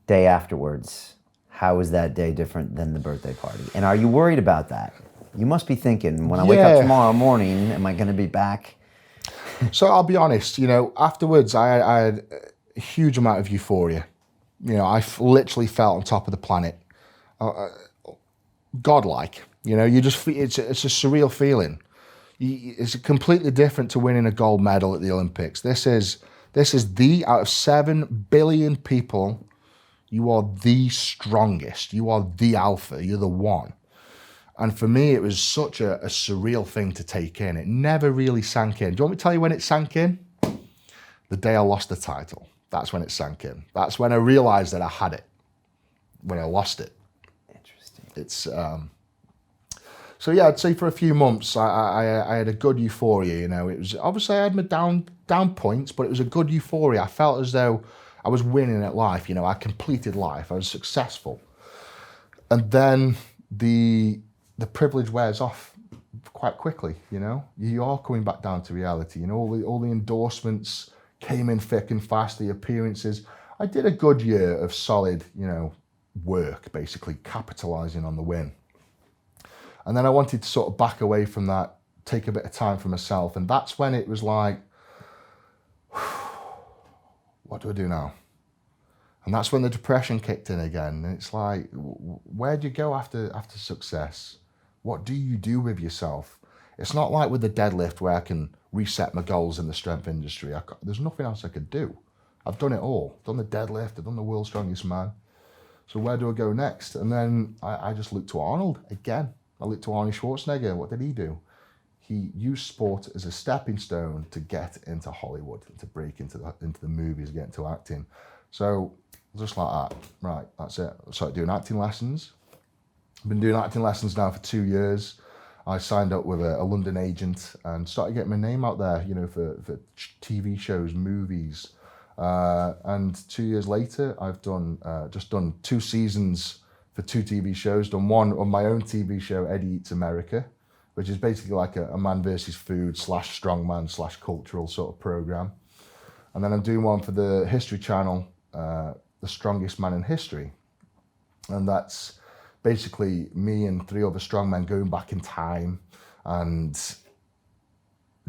day afterwards, how is that day different than the birthday party? And are you worried about that? You must be thinking, when I wake up tomorrow morning, am I going to be back? So I'll be honest, afterwards I had a huge amount of euphoria. I literally felt on top of the planet, godlike. You just feel, it's a surreal feeling. It's completely different to winning a gold medal at the Olympics. This is the, out of 7 billion people, you are the strongest. You are the alpha. You're the one. And for me, it was such a surreal thing to take in. It never really sank in. Do you want me to tell you when it sank in? The day I lost the title. That's when it sank in. That's when I realized that I had it. When I lost it. Interesting. It's so yeah, I'd say for a few months I had a good euphoria. It was obviously I had my down points, but it was a good euphoria. I felt as though I was winning at life. I completed life. I was successful, and then the privilege wears off quite quickly. You are coming back down to reality. All the endorsements came in thick and fast. The appearances. I did a good year of solid, work, basically capitalizing on the win. And then I wanted to sort of back away from that, take a bit of time for myself. And that's when it was like, what do I do now? And that's when the depression kicked in again. And it's like, where do you go after success? What do you do with yourself? It's not like with the deadlift where I can reset my goals in the strength industry. There's nothing else I could do. I've done it all. I've done the deadlift. I've done the world's strongest man. So where do I go next? And then I just looked to Arnold again. I looked to Arnie Schwarzenegger. What did he do? He used sport as a stepping stone to get into Hollywood, to break into the movies, get into acting. So just like that, right, that's it. I started doing acting lessons. I've been doing acting lessons now for 2 years. I signed up with a London agent and started getting my name out there, for TV shows, movies. And 2 years later, I've just done 2 seasons for 2 TV shows. Done one on my own TV show, Eddie Eats America, which is basically like a man versus food / strongman / cultural sort of program. And then I'm doing one for the History Channel, The Strongest Man in History. And that's basically me and 3 other strongmen going back in time and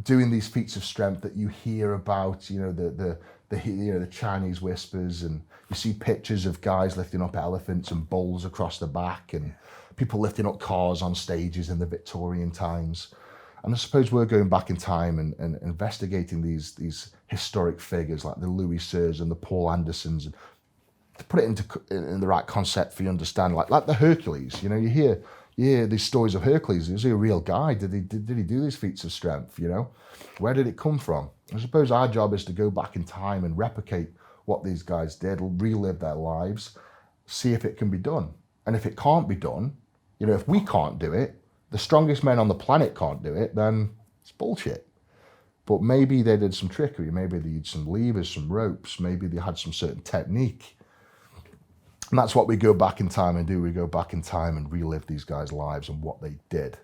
doing these feats of strength that you hear about, the Chinese whispers, and you see pictures of guys lifting up elephants and bulls across the back, and people lifting up cars on stages in the Victorian times. And I suppose we're going back in time and investigating these historic figures like the Louis Cyrs and the Paul Andersons, and to put it in the right concept for you to understand, like the Hercules. You hear these stories of Hercules. Is he a real guy? Did he do these feats of strength? Where did it come from? I suppose our job is to go back in time and replicate what these guys did, relive their lives, see if it can be done. And if it can't be done, if we can't do it, the strongest men on the planet can't do it, then it's bullshit. But maybe they did some trickery. Maybe they used some levers, some ropes. Maybe they had some certain technique. And that's what we go back in time and do. We go back in time and relive these guys' lives and what they did.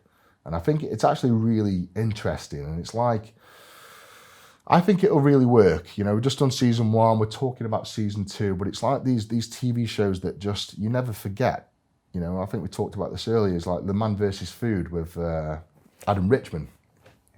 And I think it's actually really interesting. And it's like, I think it'll really work. We've just done season 1. We're talking about season 2. But it's like these TV shows that just, you never forget. I think we talked about this earlier. It's like the Man vs. Food with Adam Richman.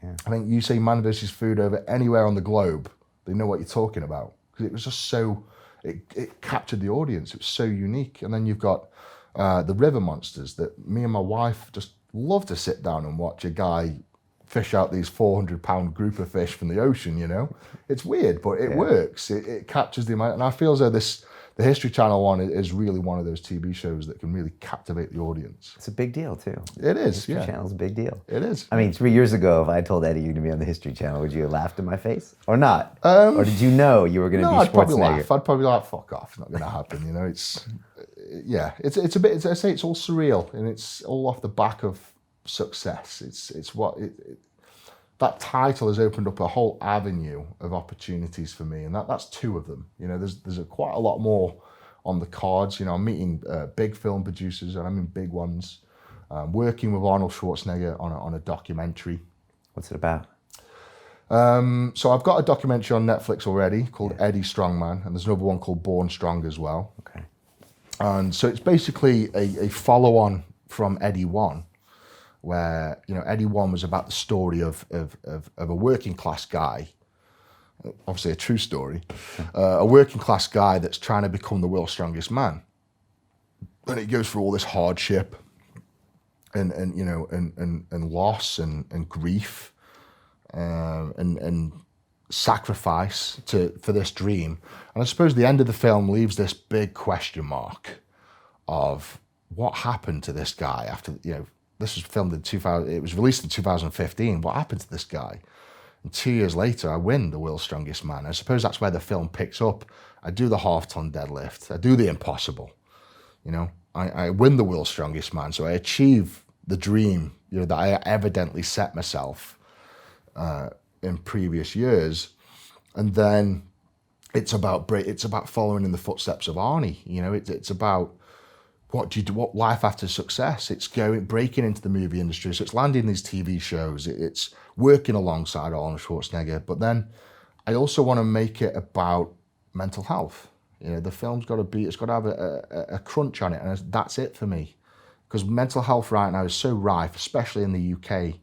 Yeah. I think you say Man vs. Food over anywhere on the globe, they know what you're talking about. Because it was just so... It captured the audience. It was so unique. And then you've got the River Monsters that me and my wife just love to sit down and watch a guy fish out these 400-pound group of fish from the ocean, It's weird, but it works. It captures the amount. And I feel as though the History Channel one is really one of those TV shows that can really captivate the audience. It's a big deal, too. It is, History Channel's a big deal. It is. I mean, 3 years ago, if I told Eddie you're going to be on the History Channel, would you have laughed in my face? Or not? Or did you know you were going to be Schwarzenegger? I'd probably laugh. I'd probably like, fuck off. It's not going to happen, It's a bit, I say it's all surreal, and it's all off the back of success. It's what... that title has opened up a whole avenue of opportunities for me, and that's 2 of them. There's quite a lot more on the cards. I'm meeting big film producers, and I mean big ones. Working with Arnold Schwarzenegger on a documentary. What's it about? So I've got a documentary on Netflix already called Eddie Strongman, and there's another one called Born Strong as well. Okay. And so it's basically a follow-on from Eddie One, where, you know, Eddie One was about the story of a working class guy, obviously a true story, a working class guy that's trying to become the world's strongest man. And he goes through all this hardship and you know, and loss and grief, and sacrifice for this dream. And I suppose the end of the film leaves this big question mark of what happened to this guy after, you know, this was filmed in 2000, it was released in 2015. What happened to this guy? And 2 years later, I win the world's strongest man. I suppose that's where the film picks up. I do the half-ton deadlift. I do the impossible. You know, I win the world's strongest man. So I achieve the dream, you know, that I evidently set myself in previous years. And then it's about following in the footsteps of Arnie. You know, it's about what do you do, what life after success. It's breaking into the movie industry. So it's landing these TV shows. It's working alongside Arnold Schwarzenegger. But then I also want to make it about mental health. You know, the film's got to it's got to have a crunch on it, and that's it for me. Because mental health right now is so rife, especially in the UK,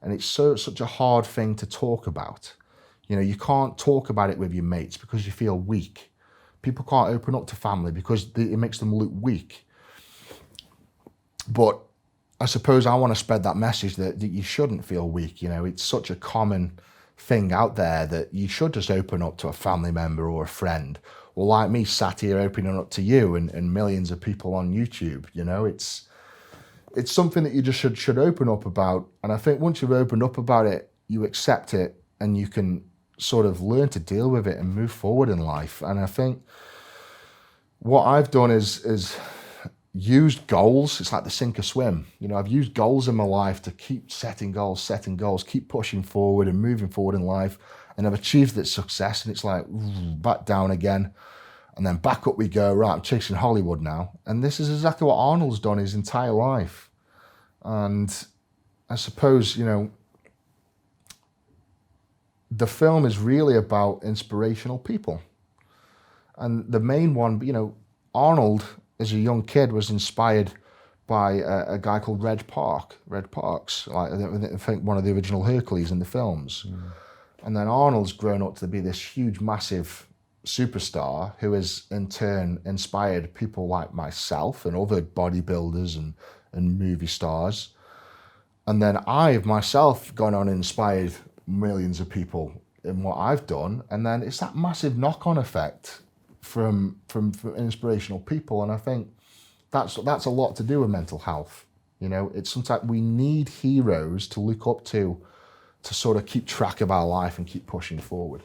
and it's such a hard thing to talk about. You know, you can't talk about it with your mates because you feel weak. People can't open up to family because it makes them look weak. But I suppose I want to spread that message that you shouldn't feel weak. You know, it's such a common thing out there that you should just open up to a family member or a friend. Well, like me, sat here opening up to you and millions of people on YouTube. You know, it's something that you just should open up about. And I think once you've opened up about it, you accept it and you can sort of learn to deal with it and move forward in life. And I think what I've done is used goals. It's like the sink or swim. You know, I've used goals in my life to keep setting goals, keep pushing forward and moving forward in life. And I've achieved that success. And it's like, back down again. And then back up we go. Right, I'm chasing Hollywood now. And this is exactly what Arnold's done his entire life. And I suppose, you know, the film is really about inspirational people. And the main one, you know, Arnold, as a young kid, was inspired by a guy called Red Parks, like I think one of the original Hercules in the films. And then Arnold's grown up to be this huge, massive superstar who has in turn inspired people like myself and other bodybuilders and movie stars. And then I've myself gone on and inspired millions of people in what I've done. And then it's that massive knock-on effect from inspirational people. And I think that's a lot to do with mental health. You know, it's sometimes we need heroes to look up to sort of keep track of our life and keep pushing forward.